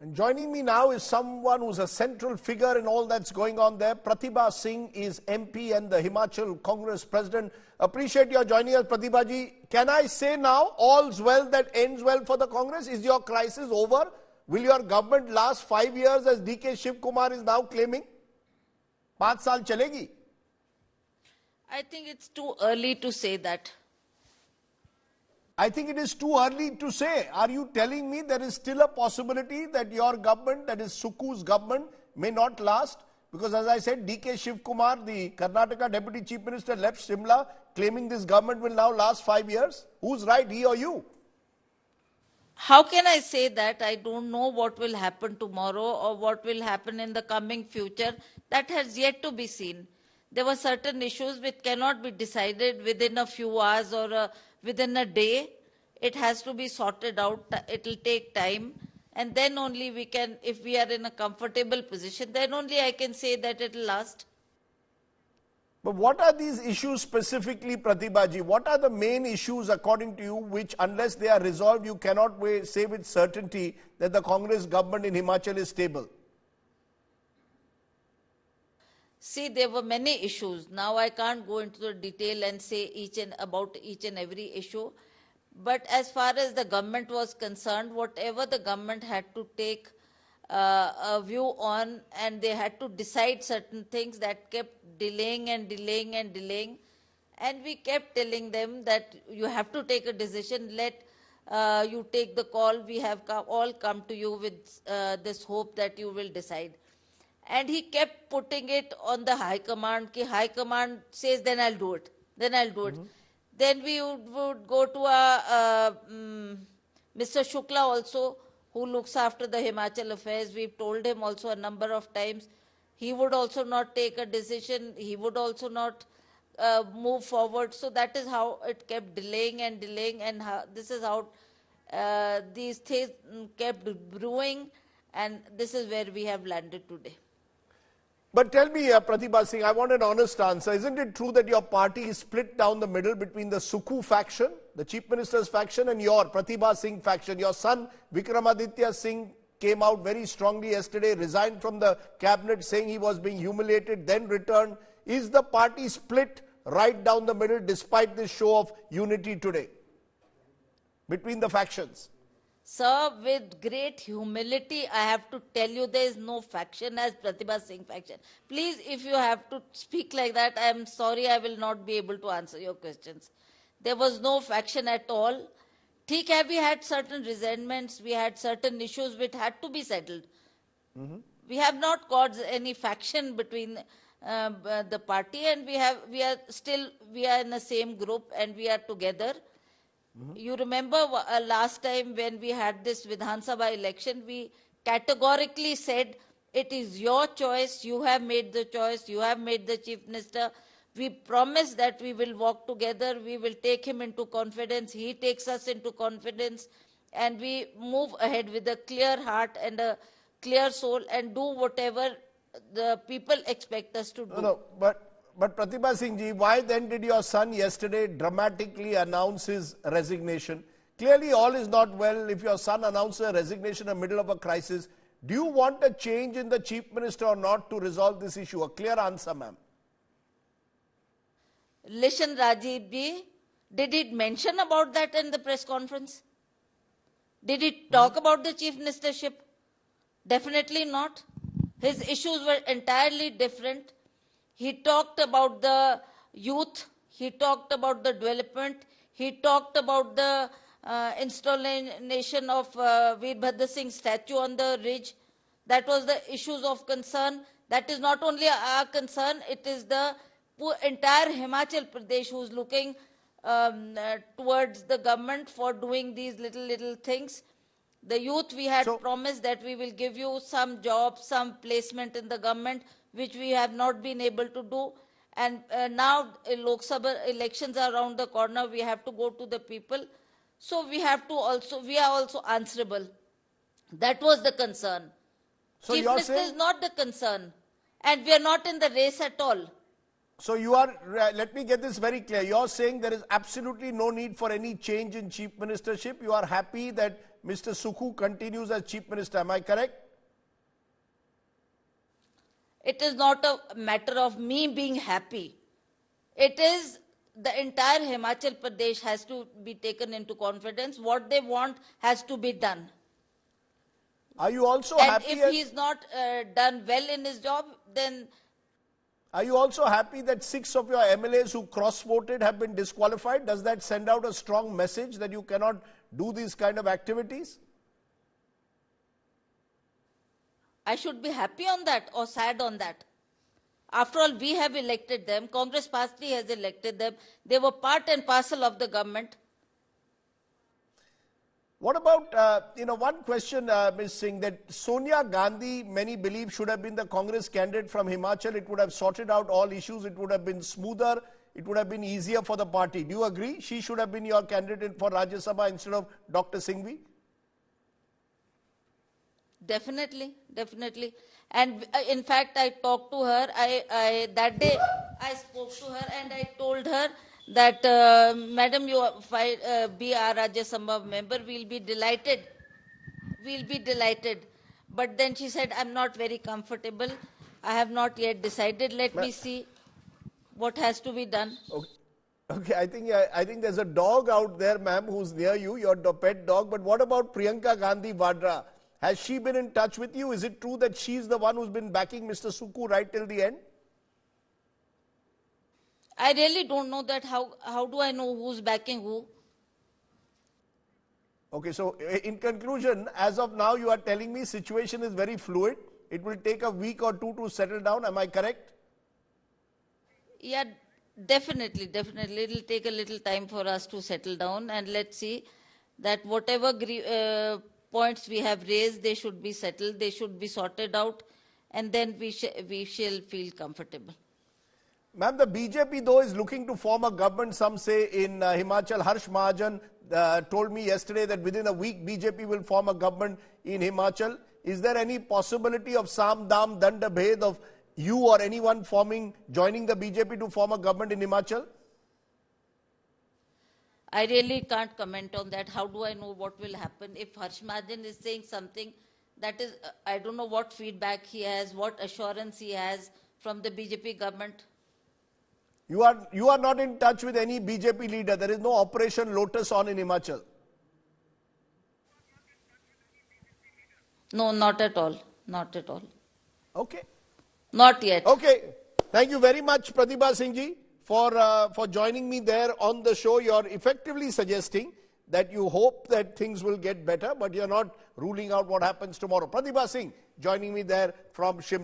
And joining me now is someone who's a central figure in all that's going on there. Pratibha Singh is MP and the Himachal Congress President. Appreciate your joining us, Pratibha ji. Can I say now, all's well that ends well for the Congress? Is your crisis over? Will your government last 5 years as DK Shiv Kumar is now claiming? 5 saal chalegi? I think it's too early to say that. I think it is too early to say. Are you telling me there is still a possibility that your government, that is Sukhu's government, may not last? Because as I said, DK Shiv Kumar, the Karnataka Deputy Chief Minister, left Shimla claiming this government will now last 5 years. Who's right, he or you? How can I say that? I don't know what will happen tomorrow or what will happen in the coming future. That has yet to be seen. There were certain issues which cannot be decided within a few hours or within a day. It has to be sorted out. It will take time. And then only we can, if we are in a comfortable position, then only I can say that it will last. But what are these issues specifically, Pratibha ji? What are the main issues according to you which, unless they are resolved, you cannot say with certainty that the Congress government in Himachal is stable? See, there were many issues. Now I can't go into the detail and say about each and every issue. But as far as the government was concerned, whatever the government had to take a view on, and they had to decide certain things, that kept delaying and delaying and delaying. And we kept telling them that you have to take a decision, let you take the call. We have all come to you with this hope that you will decide. And he kept putting it on the High Command. High Command says, then I'll do it. Then I'll do it. Then we would go to Mr. Shukla also, who looks after the Himachal affairs. We've told him also a number of times. He would also not take a decision. He would also not move forward. So that is how it kept delaying and delaying. And this is how these things kept brewing. And this is where we have landed today. But tell me, Pratibha Singh, I want an honest answer. Isn't it true that your party is split down the middle between the Sukhu faction, the Chief Minister's faction, and your Pratibha Singh faction? Your son, Vikramaditya Singh, came out very strongly yesterday, resigned from the cabinet saying he was being humiliated, then returned. Is the party split right down the middle despite this show of unity today between the factions? Sir, with great humility, I have to tell you there is no faction as Pratibha Singh faction. Please, if you have to speak like that, I am sorry, I will not be able to answer your questions. There was no faction at all. We had certain resentments, we had certain issues which had to be settled. We have not caused any faction between the party, and we are in the same group and we are together. You remember last time when we had this Vidhan Sabha election, we categorically said, it is your choice, you have made the choice, you have made the Chief Minister. We promise that we will walk together, we will take him into confidence, he takes us into confidence, and we move ahead with a clear heart and a clear soul and do whatever the people expect us to do. But Pratibha Singh ji, why then did your son yesterday dramatically announce his resignation? Clearly all is not well if your son announces a resignation in the middle of a crisis. Do you want a change in the Chief Minister or not to resolve this issue? A clear answer, ma'am. Listen, Rajdeep ji, did he mention about that in the press conference? Did he talk about the Chief Ministership? Definitely not. His issues were entirely different. He talked about the youth, he talked about the development, he talked about the installation of Veerbhadra Singh's statue on the ridge. That was the issues of concern. That is not only our concern, it is the entire Himachal Pradesh who's looking towards the government for doing these little things. The youth, we had promised that we will give you some jobs, some placement in the government, which we have not been able to do. And now Lok Sabha elections are around the corner. We have to go to the people. So we are also answerable. That was the concern. So Chief Minister is not the concern. And we are not in the race at all. So you are, let me get this very clear. You're saying there is absolutely no need for any change in Chief Ministership. You are happy that Mr. Sukhu continues as Chief Minister. Am I correct? It is not a matter of me being happy. It is the entire Himachal Pradesh has to be taken into confidence. What they want has to be done. Are you also And happy? if he is not done well in his job, then Are you also happy that 6 of your MLAs who cross-voted have been disqualified? Does that send out a strong message that you cannot do these kind of activities? I should be happy on that or sad on that. After all, we have elected them. Congress party has elected them. They were part and parcel of the government. What about, one question, Ms. Singh, that Sonia Gandhi, many believe, should have been the Congress candidate from Himachal. It would have sorted out all issues. It would have been smoother. It would have been easier for the party. Do you agree? She should have been your candidate for Rajya Sabha instead of Dr. Singhvi? Definitely, definitely. And in fact, I talked to her. That day, I spoke to her and I told her that, Madam, you be our Rajya Sabha member. We'll be delighted. We'll be delighted. But then she said, I'm not very comfortable. I have not yet decided. Let me see what has to be done. Okay, I think there's a dog out there, ma'am, who's near you, your pet dog. But what about Priyanka Gandhi Vadra? Has she been in touch with you? Is it true that she's the one who's been backing Mr. Sukhu right till the end? I really don't know that. How do I know who's backing who? Okay, so in conclusion, as of now, you are telling me situation is very fluid. It will take a week or two to settle down. Am I correct? Yeah, definitely. It'll take a little time for us to settle down, and let's see that whatever points we have raised, they should be settled, they should be sorted out, and then we shall feel comfortable. Ma'am, the BJP though is looking to form a government, some say in Himachal. Harsh Mahajan told me yesterday that within a week BJP will form a government in Himachal. Is there any possibility of Sam Dam Danda Bhed of you or anyone joining the BJP to form a government in Himachal? I really can't comment on that. How do I know what will happen? If Harsh Mahajan is saying something, that is, I don't know what feedback he has, what assurance he has from the BJP government. You are not in touch with any BJP leader. There is no Operation Lotus on in Himachal. No, not at all. Not at all. Okay. Not yet. Okay. Thank you very much, Pratibha Singh ji, for joining me there on the show. You're effectively suggesting that you hope that things will get better, but you're not ruling out what happens tomorrow. Pratibha Singh joining me there from Shimla.